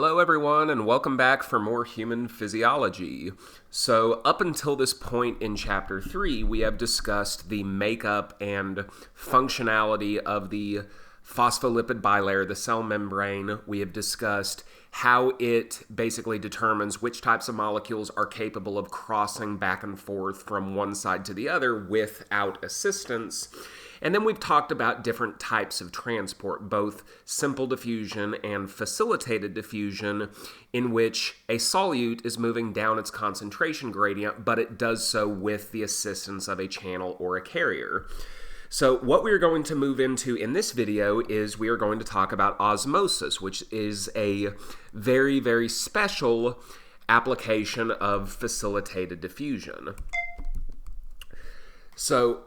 Hello everyone and welcome back for more human physiology. So up until this point in chapter 3, we have discussed the makeup and functionality of the phospholipid bilayer, the cell membrane. We have discussed how it basically determines which types of molecules are capable of crossing back and forth from one side to the other without assistance. And then we've talked about different types of transport, both simple diffusion and facilitated diffusion, in which a solute is moving down its concentration gradient, but it does so with the assistance of a channel or a carrier. So what we're going to move into in this video is we are going to talk about osmosis, which is a very, very special application of facilitated diffusion. So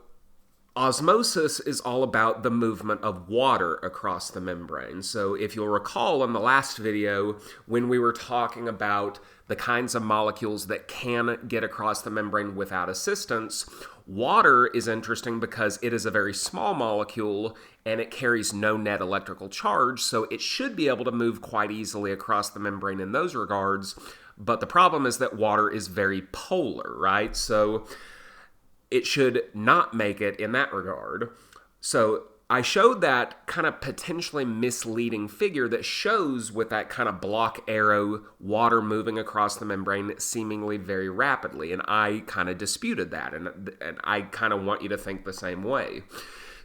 osmosis is all about the movement of water across the membrane. So if you'll recall in the last video, when we were talking about the kinds of molecules that can get across the membrane without assistance, water is interesting because it is a very small molecule and it carries no net electrical charge, so it should be able to move quite easily across the membrane in those regards. But the problem is that water is very polar, right? So it should not make it in that regard. So I showed that kind of potentially misleading figure that shows with that kind of block arrow water moving across the membrane seemingly very rapidly, and I kind of disputed that, and I kind of want you to think the same way.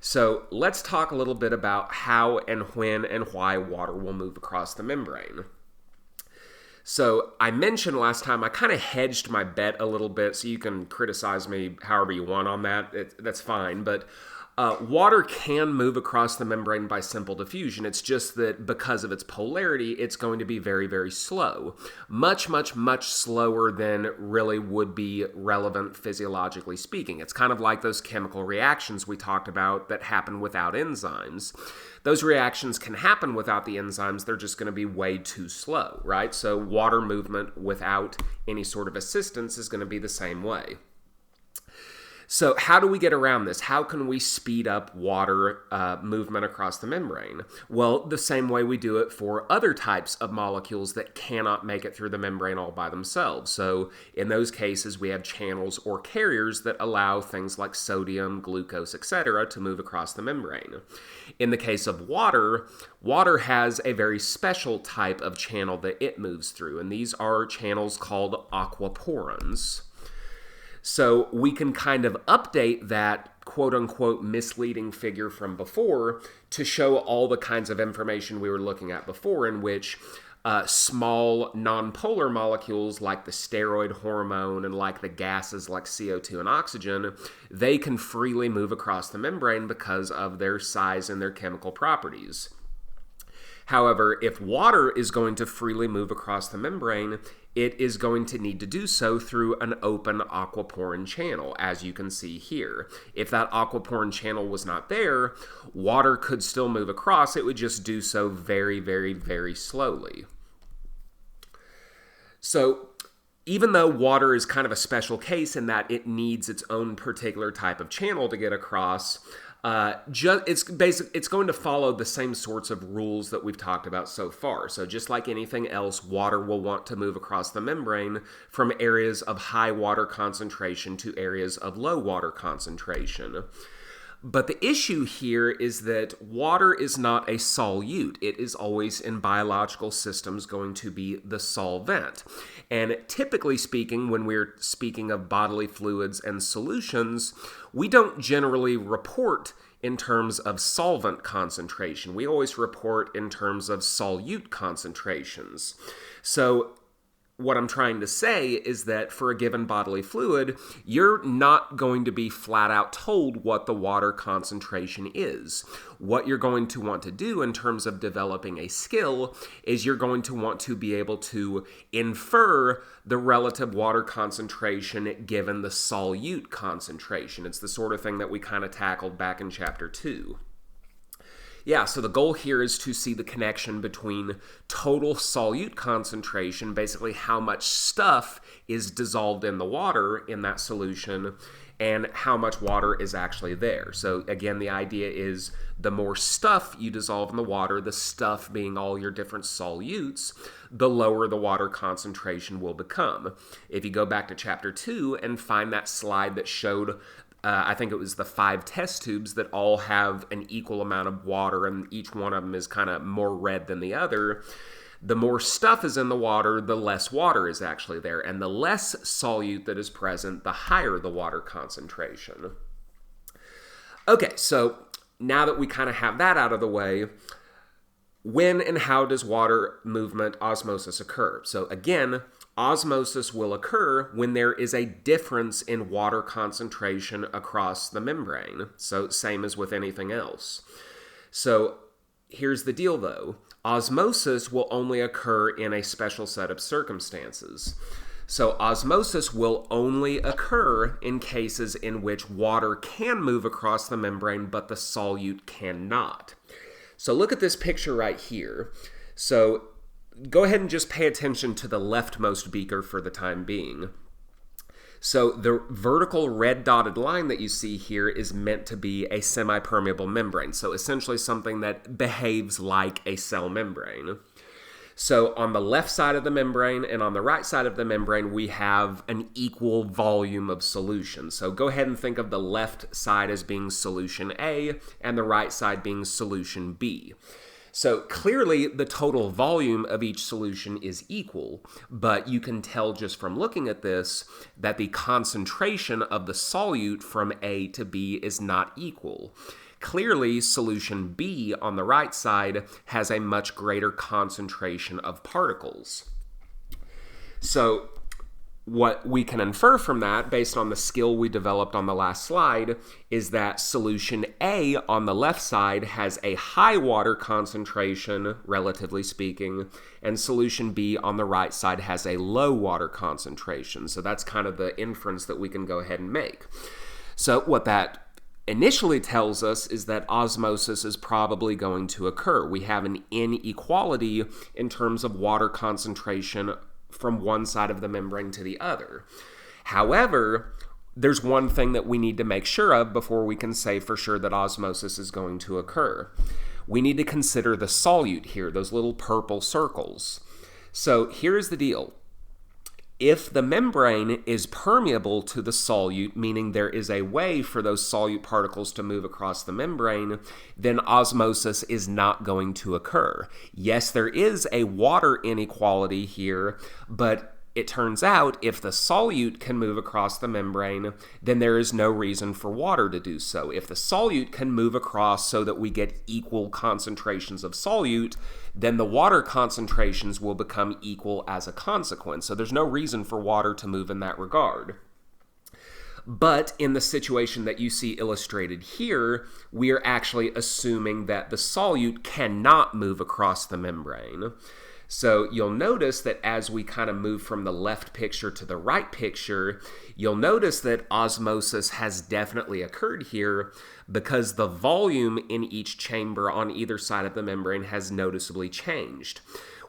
So let's talk a little bit about how and when and why water will move across the membrane. So I mentioned last time, I kind of hedged my bet a little bit, so you can criticize me however you want on that. That's fine, but water can move across the membrane by simple diffusion. It's just that because of its polarity, it's going to be very, very slow. Much, much, much slower than really would be relevant physiologically speaking. It's kind of like those chemical reactions we talked about that happen without enzymes. Those reactions can happen without the enzymes, they're just going to be way too slow, right? So water movement without any sort of assistance is going to be the same way. So how do we get around this? How can we speed up water movement across the membrane? Well, the same way we do it for other types of molecules that cannot make it through the membrane all by themselves. So in those cases, we have channels or carriers that allow things like sodium, glucose, etc. to move across the membrane. In the case of water, water has a very special type of channel that it moves through, and these are channels called aquaporins. So we can kind of update that quote-unquote misleading figure from before to show all the kinds of information we were looking at before, in which small nonpolar molecules like the steroid hormone and like the gases like CO2 and oxygen, they can freely move across the membrane because of their size and their chemical properties. However, if water is going to freely move across the membrane, it is going to need to do so through an open aquaporin channel, as you can see here. If that aquaporin channel was not there, water could still move across. It would just do so very, very, very slowly. So even though water is kind of a special case in that it needs its own particular type of channel to get across, it's going to follow the same sorts of rules that we've talked about so far. So just like anything else, water will want to move across the membrane from areas of high water concentration to areas of low water concentration. But the issue here is that water is not a solute. It is always in biological systems going to be the solvent. And typically speaking, when we're speaking of bodily fluids and solutions, we don't generally report in terms of solvent concentration. We always report in terms of solute concentrations. So what I'm trying to say is that for a given bodily fluid, you're not going to be flat out told what the water concentration is. What you're going to want to do in terms of developing a skill is you're going to want to be able to infer the relative water concentration given the solute concentration. It's the sort of thing that we kind of tackled back in chapter 2. Yeah, so the goal here is to see the connection between total solute concentration, basically how much stuff is dissolved in the water in that solution, and how much water is actually there. So again, the idea is the more stuff you dissolve in the water, the stuff being all your different solutes, the lower the water concentration will become. If you go back to chapter 2 and find that slide that showed I think it was the 5 test tubes that all have an equal amount of water, and each one of them is kind of more red than the other. The more stuff is in the water, the less water is actually there, and the less solute that is present, the higher the water concentration. Okay, so now that we kind of have that out of the way, when and how does water movement osmosis occur? So again, osmosis will occur when there is a difference in water concentration across the membrane. So same as with anything else. So here's the deal though. Osmosis will only occur in a special set of circumstances. So osmosis will only occur in cases in which water can move across the membrane, but the solute cannot. So look at this picture right here. So go ahead and just pay attention to the leftmost beaker for the time being. So the vertical red dotted line that you see here is meant to be a semi-permeable membrane. So essentially something that behaves like a cell membrane. So on the left side of the membrane and on the right side of the membrane, we have an equal volume of solution. So go ahead and think of the left side as being solution A and the right side being solution B. So clearly the total volume of each solution is equal, but you can tell just from looking at this that the concentration of the solute from A to B is not equal. Clearly, solution B on the right side has a much greater concentration of particles. So what we can infer from that, based on the skill we developed on the last slide, is that solution A on the left side has a high water concentration, relatively speaking, and solution B on the right side has a low water concentration. So that's kind of the inference that we can go ahead and make. So what that initially tells us is that osmosis is probably going to occur. We have an inequality in terms of water concentration from one side of the membrane to the other. However, there's one thing that we need to make sure of before we can say for sure that osmosis is going to occur. We need to consider the solute here, those little purple circles. So here's the deal. If the membrane is permeable to the solute, meaning there is a way for those solute particles to move across the membrane, then osmosis is not going to occur. Yes, there is a water inequality here, but it turns out if the solute can move across the membrane, then there is no reason for water to do so. If the solute can move across so that we get equal concentrations of solute, then the water concentrations will become equal as a consequence. So there's no reason for water to move in that regard. But in the situation that you see illustrated here, we are actually assuming that the solute cannot move across the membrane. So you'll notice that as we kind of move from the left picture to the right picture, you'll notice that osmosis has definitely occurred here because the volume in each chamber on either side of the membrane has noticeably changed.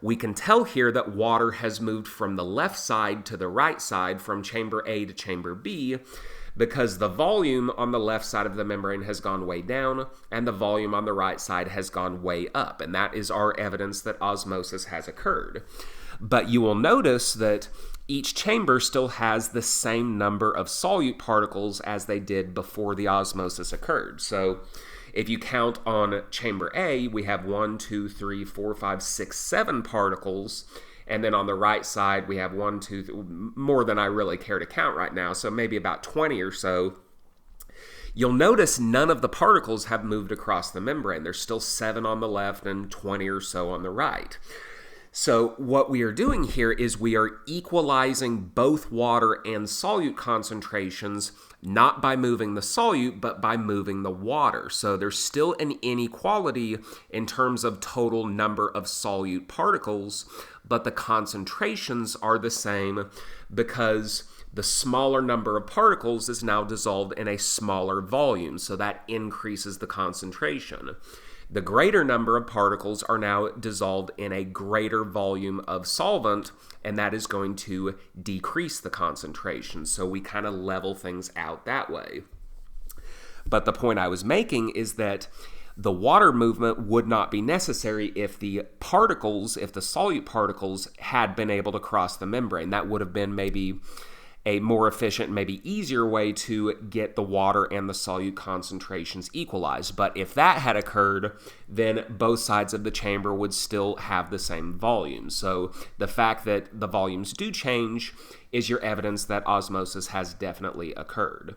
We can tell here that water has moved from the left side to the right side, from chamber A to chamber B, because the volume on the left side of the membrane has gone way down and the volume on the right side has gone way up. And that is our evidence that osmosis has occurred. But you will notice that each chamber still has the same number of solute particles as they did before the osmosis occurred. So if you count on chamber A, we have 1, 2, 3, 4, 5, 6, 7 particles. And then on the right side, we have 1, 2, 3, more than I really care to count right now, so maybe about 20 or so. You'll notice none of the particles have moved across the membrane. There's still 7 on the left and 20 or so on the right. So what we are doing here is we are equalizing both water and solute concentrations, not by moving the solute, but by moving the water. So there's still an inequality in terms of total number of solute particles, but the concentrations are the same because the smaller number of particles is now dissolved in a smaller volume, so that increases the concentration. The greater number of particles are now dissolved in a greater volume of solvent, and that is going to decrease the concentration. So we kind of level things out that way. But the point I was making is that the water movement would not be necessary if the particles, if the solute particles had been able to cross the membrane. That would have been maybe a more efficient, maybe easier way to get the water and the solute concentrations equalized. But if that had occurred, then both sides of the chamber would still have the same volume. So the fact that the volumes do change is your evidence that osmosis has definitely occurred.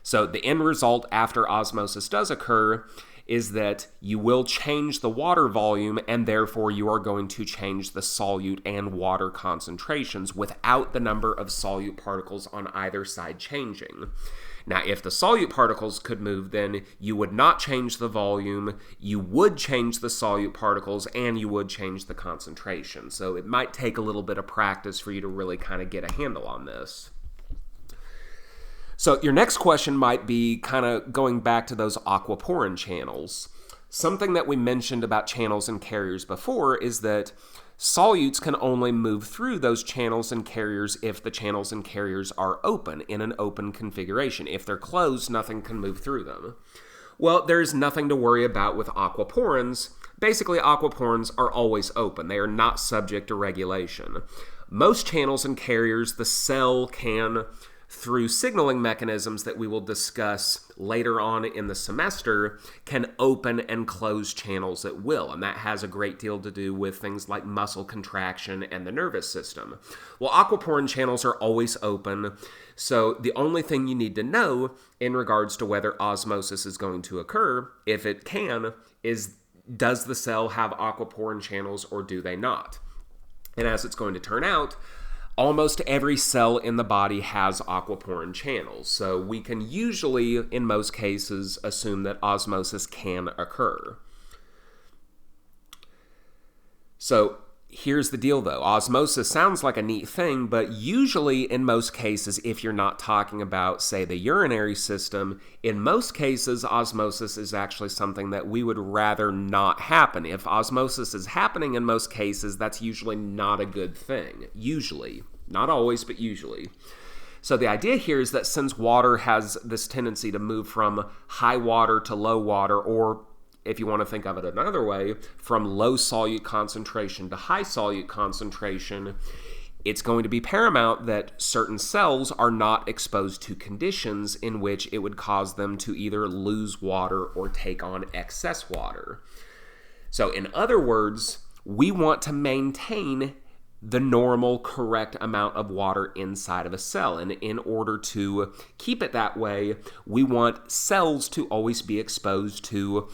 So the end result after osmosis does occur is that you will change the water volume, and therefore you are going to change the solute and water concentrations without the number of solute particles on either side changing. Now, if the solute particles could move, then you would not change the volume, you would change the solute particles, and you would change the concentration. So it might take a little bit of practice for you to really kind of get a handle on this. So your next question might be kind of going back to those aquaporin channels. Something that we mentioned about channels and carriers before is that solutes can only move through those channels and carriers if the channels and carriers are open, in an open configuration. If they're closed, nothing can move through them. Well, there's nothing to worry about with aquaporins. Basically, aquaporins are always open. They are not subject to regulation. Most channels and carriers, the cell can, through signaling mechanisms that we will discuss later on in the semester, can open and close channels at will, and that has a great deal to do with things like muscle contraction and the nervous system. Well, aquaporin channels are always open, so the only thing you need to know in regards to whether osmosis is going to occur, if it can, is does the cell have aquaporin channels or do they not? And as it's going to turn out, almost every cell in the body has aquaporin channels, so we can usually, in most cases, assume that osmosis can occur. So here's the deal, though. Osmosis sounds like a neat thing, but usually, in most cases, if you're not talking about, say, the urinary system, in most cases, osmosis is actually something that we would rather not happen. If osmosis is happening in most cases, that's usually not a good thing. Usually. Not always, but usually. So the idea here is that since water has this tendency to move from high water to low water, or if you want to think of it another way, from low solute concentration to high solute concentration, it's going to be paramount that certain cells are not exposed to conditions in which it would cause them to either lose water or take on excess water. So in other words, we want to maintain the normal, correct amount of water inside of a cell. And in order to keep it that way, we want cells to always be exposed to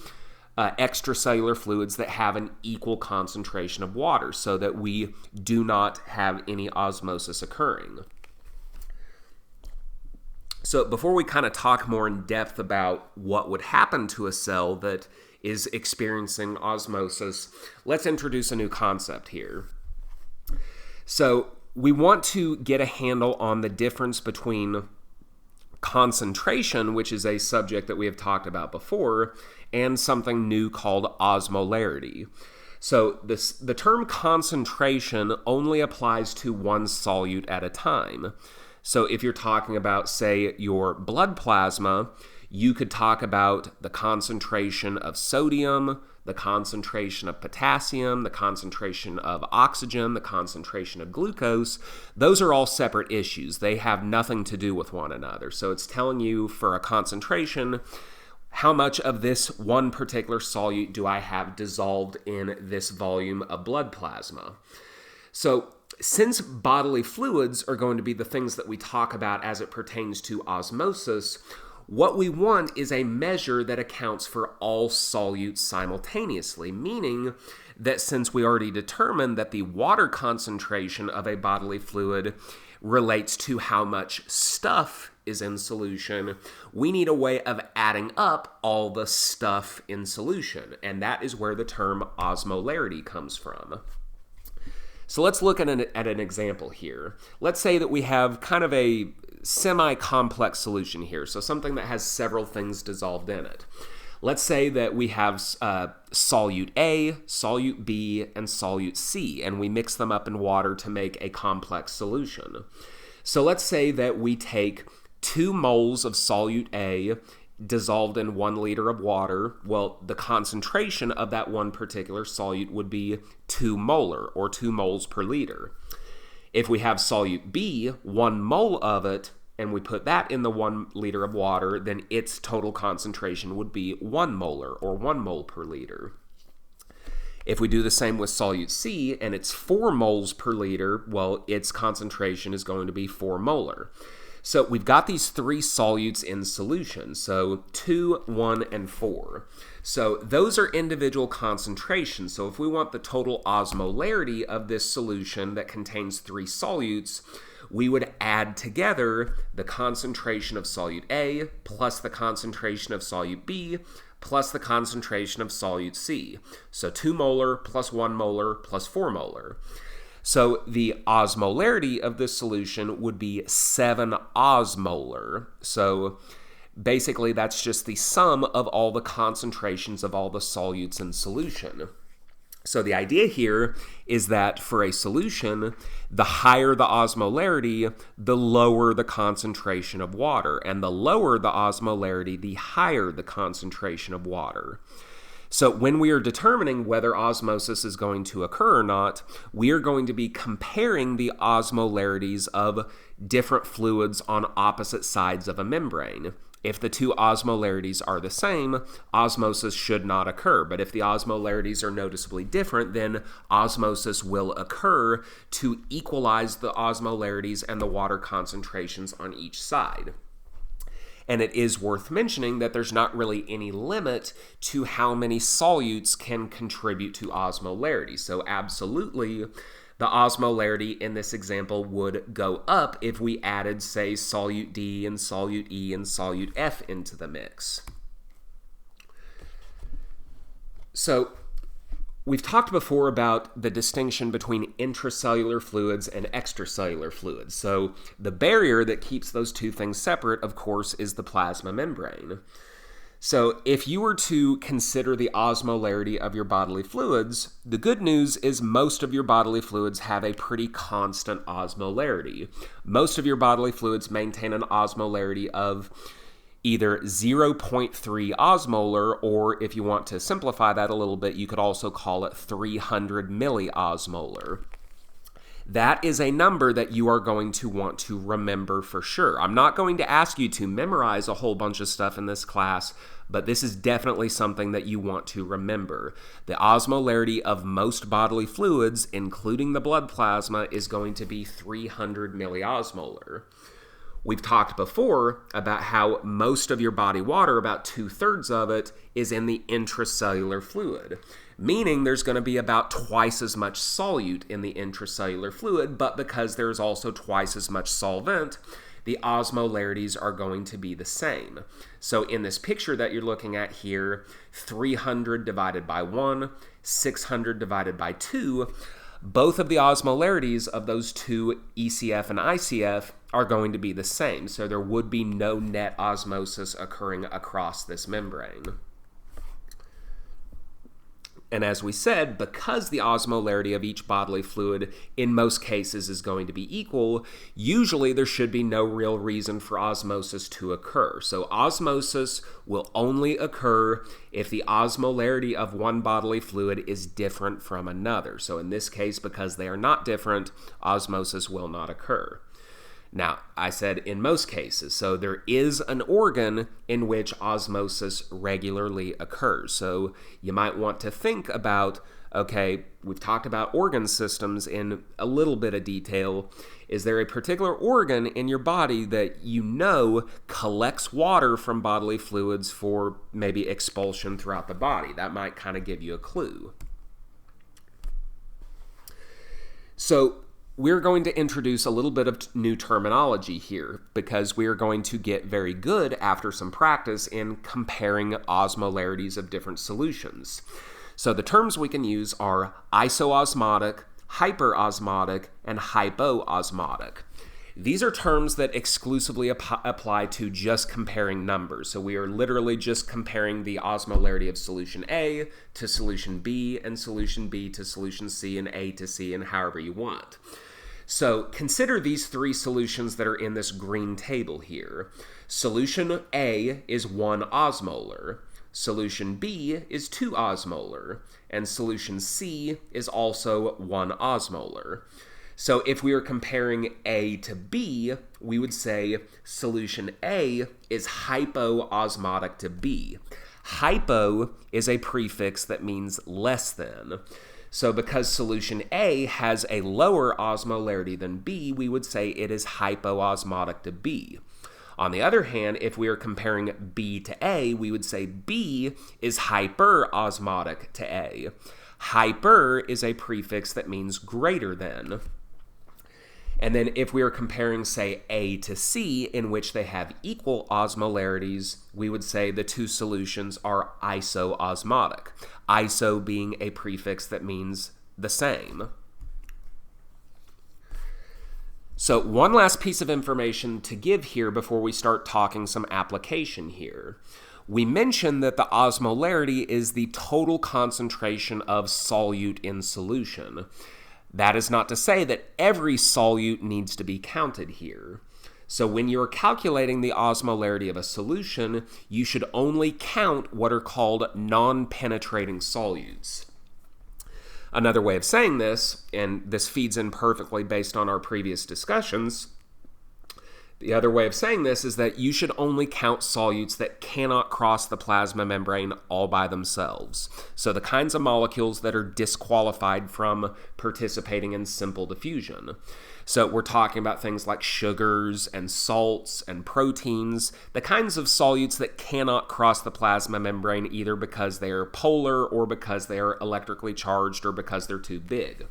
extracellular fluids that have an equal concentration of water so that we do not have any osmosis occurring. So before we kind of talk more in depth about what would happen to a cell that is experiencing osmosis, let's introduce a new concept here. So we want to get a handle on the difference between concentration, which is a subject that we have talked about before, and something new called osmolarity. So the term concentration only applies to one solute at a time. So if you're talking about, say, your blood plasma, you could talk about the concentration of sodium, the concentration of potassium, the concentration of oxygen, the concentration of glucose. Those are all separate issues. They have nothing to do with one another. So it's telling you for a concentration, how much of this one particular solute do I have dissolved in this volume of blood plasma? So since bodily fluids are going to be the things that we talk about as it pertains to osmosis, what we want is a measure that accounts for all solutes simultaneously, meaning that since we already determined that the water concentration of a bodily fluid relates to how much stuff is in solution, we need a way of adding up all the stuff in solution, and that is where the term osmolarity comes from. So let's look at an example here. Let's say that we have kind of a semi-complex solution here, so something that has several things dissolved in it. Let's say that we have solute A, solute B, and solute C, and we mix them up in water to make a complex solution. So let's say that we take 2 moles of solute A dissolved in 1 liter of water. Well, the concentration of that one particular solute would be 2 molar, or 2 moles per liter. If we have solute B, 1 mole of it, and we put that in the 1 liter of water, then its total concentration would be 1 molar, or 1 mole per liter. If we do the same with solute C, and it's 4 moles per liter, well, its concentration is going to be 4 molar. So we've got these 3 solutes in solution, so 2, 1, and 4. So those are individual concentrations. So if we want the total osmolarity of this solution that contains 3 solutes, we would add together the concentration of solute A plus the concentration of solute B plus the concentration of solute C. So 2 molar plus 1 molar plus 4 molar. So the osmolarity of this solution would be 7 osmolar. So basically that's just the sum of all the concentrations of all the solutes in solution. So the idea here is that for a solution, the higher the osmolarity, the lower the concentration of water. And the lower the osmolarity, the higher the concentration of water. So when we are determining whether osmosis is going to occur or not, we are going to be comparing the osmolarities of different fluids on opposite sides of a membrane. If the 2 osmolarities are the same, osmosis should not occur. But if the osmolarities are noticeably different, then osmosis will occur to equalize the osmolarities and the water concentrations on each side. And it is worth mentioning that there's not really any limit to how many solutes can contribute to osmolarity. So absolutely, the osmolarity in this example would go up if we added, say, solute D and solute E and solute F into the mix. So we've talked before about the distinction between intracellular fluids and extracellular fluids. So the barrier that keeps those 2 things separate, of course, is the plasma membrane. So if you were to consider the osmolarity of your bodily fluids, the good news is most of your bodily fluids have a pretty constant osmolarity. Most of your bodily fluids maintain an osmolarity of either 0.3 osmolar, or if you want to simplify that a little bit, you could also call it 300 milliosmolar. That is a number that you are going to want to remember for sure. I'm not going to ask you to memorize a whole bunch of stuff in this class, but this is definitely something that you want to remember. The osmolarity of most bodily fluids, including the blood plasma, is going to be 300 milliosmolar. We've talked before about how most of your body water, about 2/3 of it, is in the intracellular fluid, meaning there's going to be about twice as much solute in the intracellular fluid, but because there's also twice as much solvent, the osmolarities are going to be the same. So in this picture that you're looking at here, 300 divided by 1, 600 divided by 2, both of the osmolarities of those 2 ECF and ICF are going to be the same, so there would be no net osmosis occurring across this membrane. And as we said, because the osmolarity of each bodily fluid in most cases is going to be equal, usually there should be no real reason for osmosis to occur. So osmosis will only occur if the osmolarity of one bodily fluid is different from another. So in this case, because they are not different, osmosis will not occur. Now, I said in most cases, so there is an organ in which osmosis regularly occurs. So you might want to think about, okay, we've talked about organ systems in a little bit of detail. Is there a particular organ in your body that you know collects water from bodily fluids for maybe expulsion throughout the body? That might kind of give you a clue. So we're going to introduce a little bit of new terminology here because we are going to get very good after some practice in comparing osmolarities of different solutions. So the terms we can use are isoosmotic, hyperosmotic, and hypoosmotic. These are terms that exclusively apply to just comparing numbers. So we are literally just comparing the osmolarity of solution A to solution B, and solution B to solution C, and A to C, and however you want. So consider these three solutions that are in this green table here. Solution A is 1 osmolar, solution B is 2 osmolar, and solution C is also 1 osmolar. So if we were comparing A to B, we would say solution A is hypoosmotic to B. Hypo is a prefix that means less than. So because solution A has a lower osmolarity than B, we would say it is hypoosmotic to B. On the other hand, if we are comparing B to A, we would say B is hyperosmotic to A. Hyper is a prefix that means greater than. And then if we are comparing, say, A to C, in which they have equal osmolarities, we would say the two solutions are isoosmotic. Iso being a prefix that means the same. So one last piece of information to give here before we start talking some application here. We mentioned that the osmolarity is the total concentration of solute in solution. That is not to say that every solute needs to be counted here. So when you're calculating the osmolarity of a solution, you should only count what are called non-penetrating solutes. Another way of saying this, and this feeds in perfectly based on our previous discussions, the other way of saying this is that you should only count solutes that cannot cross the plasma membrane all by themselves. So the kinds of molecules that are disqualified from participating in simple diffusion. So we're talking about things like sugars and salts and proteins, the kinds of solutes that cannot cross the plasma membrane either because they are polar or because they are electrically charged or because they're too big.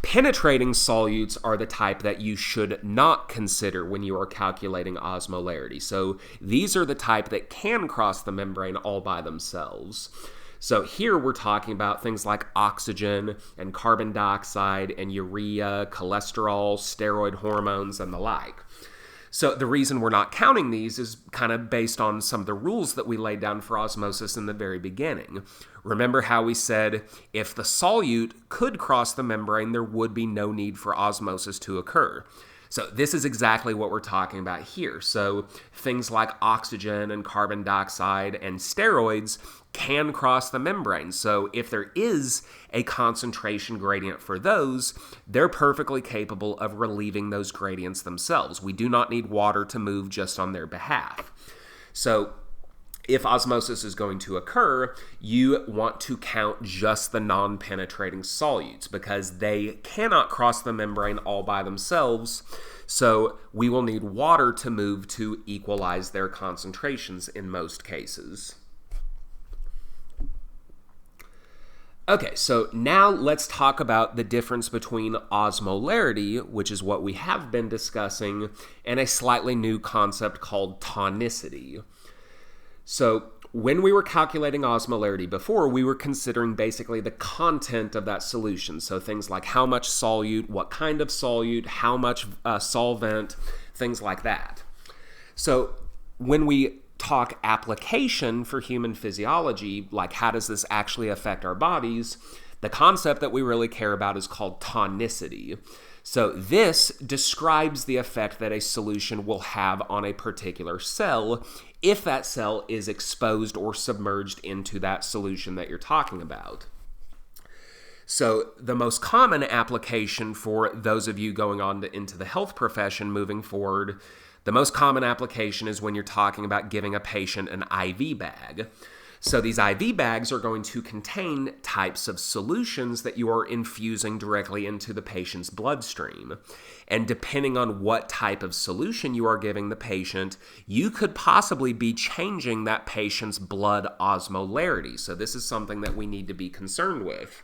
Penetrating solutes are the type that you should not consider when you are calculating osmolarity. So these are the type that can cross the membrane all by themselves. So here we're talking about things like oxygen and carbon dioxide and urea, cholesterol, steroid hormones, and the like. So the reason we're not counting these is kind of based on some of the rules that we laid down for osmosis in the very beginning. Remember how we said if the solute could cross the membrane, there would be no need for osmosis to occur. So this is exactly what we're talking about here. So things like oxygen and carbon dioxide and steroids can cross the membrane. So if there is a concentration gradient for those, they're perfectly capable of relieving those gradients themselves. We do not need water to move just on their behalf. So if osmosis is going to occur, you want to count just the non-penetrating solutes because they cannot cross the membrane all by themselves. So we will need water to move to equalize their concentrations in most cases. Okay, so now let's talk about the difference between osmolarity, which is what we have been discussing, and a slightly new concept called tonicity. So when we were calculating osmolarity before, we were considering basically the content of that solution. So things like how much solute, what kind of solute, how much solvent, things like that. So when we talk application for human physiology, like how does this actually affect our bodies, the concept that we really care about is called tonicity. So this describes the effect that a solution will have on a particular cell if that cell is exposed or submerged into that solution that you're talking about. So the most common application for those of you going on into the health profession moving forward, the most common application is when you're talking about giving a patient an IV bag. So these IV bags are going to contain types of solutions that you are infusing directly into the patient's bloodstream. And depending on what type of solution you are giving the patient, you could possibly be changing that patient's blood osmolarity. So this is something that we need to be concerned with.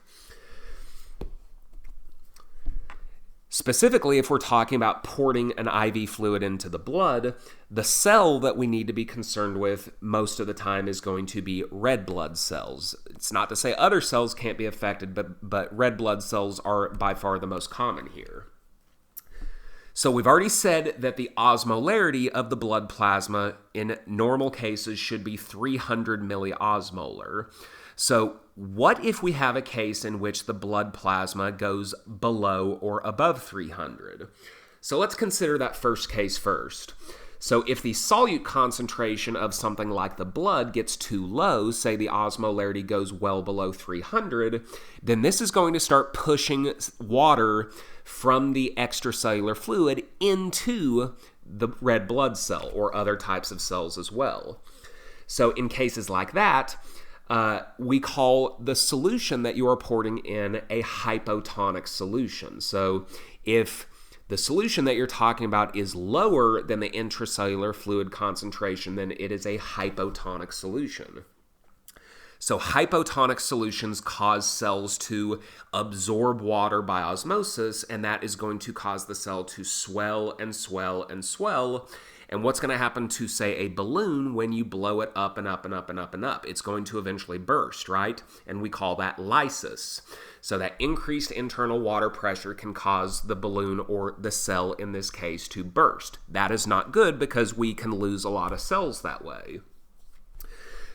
Specifically, if we're talking about porting an IV fluid into the blood, the cell that we need to be concerned with most of the time is going to be red blood cells. It's not to say other cells can't be affected, but red blood cells are by far the most common here. So we've already said that the osmolarity of the blood plasma in normal cases should be 300 milliosmolar. So what if we have a case in which the blood plasma goes below or above 300? So let's consider that first case first. So if the solute concentration of something like the blood gets too low, say the osmolarity goes well below 300, then this is going to start pushing water from the extracellular fluid into the red blood cell or other types of cells as well. So in cases like that, we call the solution that you are pouring in a hypotonic solution. So if the solution that you're talking about is lower than the intracellular fluid concentration, then it is a hypotonic solution. So hypotonic solutions cause cells to absorb water by osmosis, and that is going to cause the cell to swell and swell and swell. And what's going to happen to, say, a balloon when you blow it up and up and up and up and up? It's going to eventually burst, right? And we call that lysis. So that increased internal water pressure can cause the balloon, or the cell in this case, to burst. That is not good because we can lose a lot of cells that way.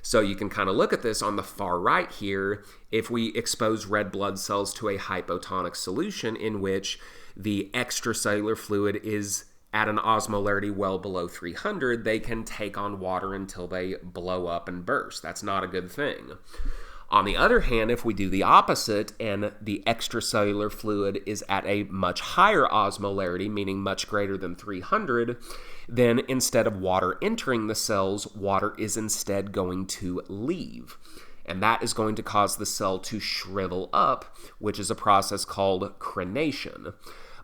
So you can kind of look at this on the far right here. If we expose red blood cells to a hypotonic solution in which the extracellular fluid is at an osmolarity well below 300, they can take on water until they blow up and burst. That's not a good thing. On the other hand, if we do the opposite and the extracellular fluid is at a much higher osmolarity, meaning much greater than 300, then instead of water entering the cells, water is instead going to leave. And that is going to cause the cell to shrivel up, which is a process called crenation.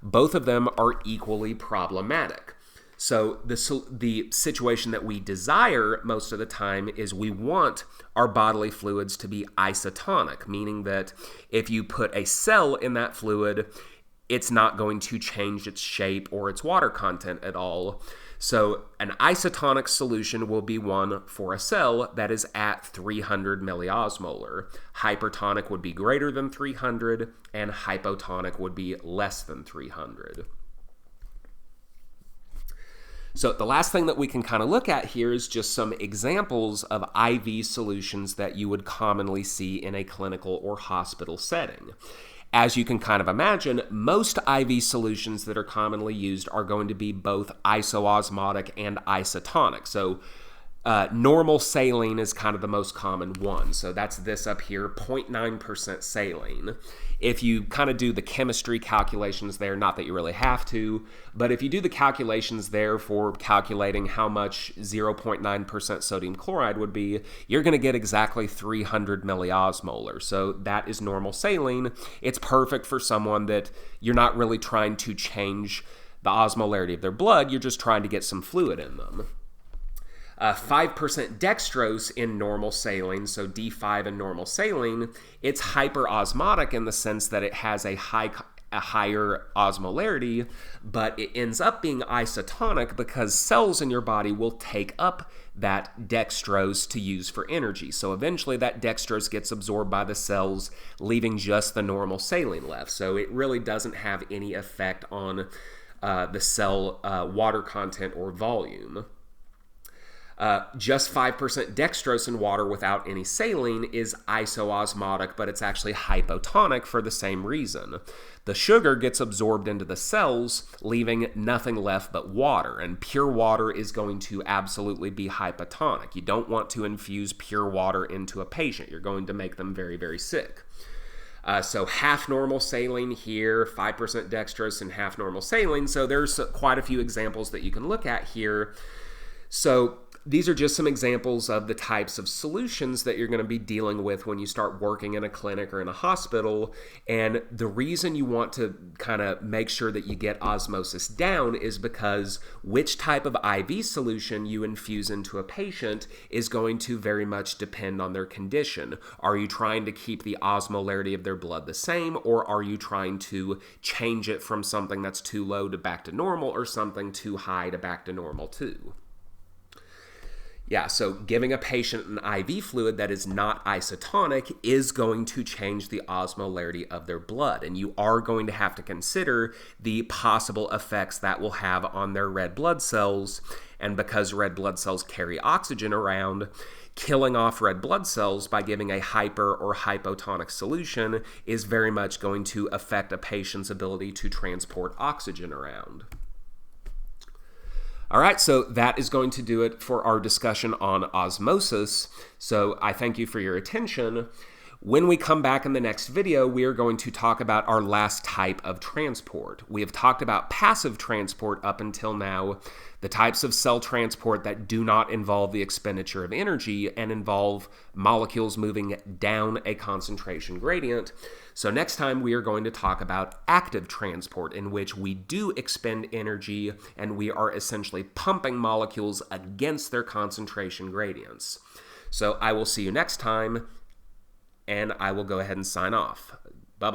Both of them are equally problematic. So the situation that we desire most of the time is we want our bodily fluids to be isotonic, meaning that if you put a cell in that fluid, it's not going to change its shape or its water content at all. So an isotonic solution will be one for a cell that is at 300 milliosmolar. Hypertonic would be greater than 300, and hypotonic would be less than 300. So the last thing that we can kind of look at here is just some examples of IV solutions that you would commonly see in a clinical or hospital setting. As you can kind of imagine, most IV solutions that are commonly used are going to be both isoosmotic and isotonic. So normal saline is kind of the most common one. So that's this up here, 0.9% saline. If you kind of do the chemistry calculations there, not that you really have to, but if you do the calculations there for calculating how much 0.9% sodium chloride would be, you're going to get exactly 300 milliosmolar. So that is normal saline. It's perfect for someone that you're not really trying to change the osmolarity of their blood, you're just trying to get some fluid in them. 5% dextrose in normal saline, so D5 in normal saline, it's hyperosmotic in the sense that it has a higher osmolarity, but it ends up being isotonic because cells in your body will take up that dextrose to use for energy. So eventually that dextrose gets absorbed by the cells, leaving just the normal saline left. So it really doesn't have any effect on the cell water content or volume. Just 5% dextrose in water without any saline is isoosmotic, but it's actually hypotonic for the same reason. The sugar gets absorbed into the cells, leaving nothing left but water, and pure water is going to absolutely be hypotonic. You don't want to infuse pure water into a patient. You're going to make them very, very sick. So half normal saline here, 5% dextrose and half normal saline. So there's quite a few examples that you can look at here. So these are just some examples of the types of solutions that you're going to be dealing with when you start working in a clinic or in a hospital. And the reason you want to kind of make sure that you get osmosis down is because which type of IV solution you infuse into a patient is going to very much depend on their condition. Are you trying to keep the osmolarity of their blood the same, or are you trying to change it from something that's too low to back to normal, or something too high to back to normal too? Yeah, so giving a patient an IV fluid that is not isotonic is going to change the osmolarity of their blood, and you are going to have to consider the possible effects that will have on their red blood cells. And because red blood cells carry oxygen around, killing off red blood cells by giving a hyper or hypotonic solution is very much going to affect a patient's ability to transport oxygen around. All right, so that is going to do it for our discussion on osmosis. So I thank you for your attention. When we come back in the next video, we are going to talk about our last type of transport. We have talked about passive transport up until now, the types of cell transport that do not involve the expenditure of energy and involve molecules moving down a concentration gradient. So next time we are going to talk about active transport, in which we do expend energy and we are essentially pumping molecules against their concentration gradients. So I will see you next time, and I will go ahead and sign off.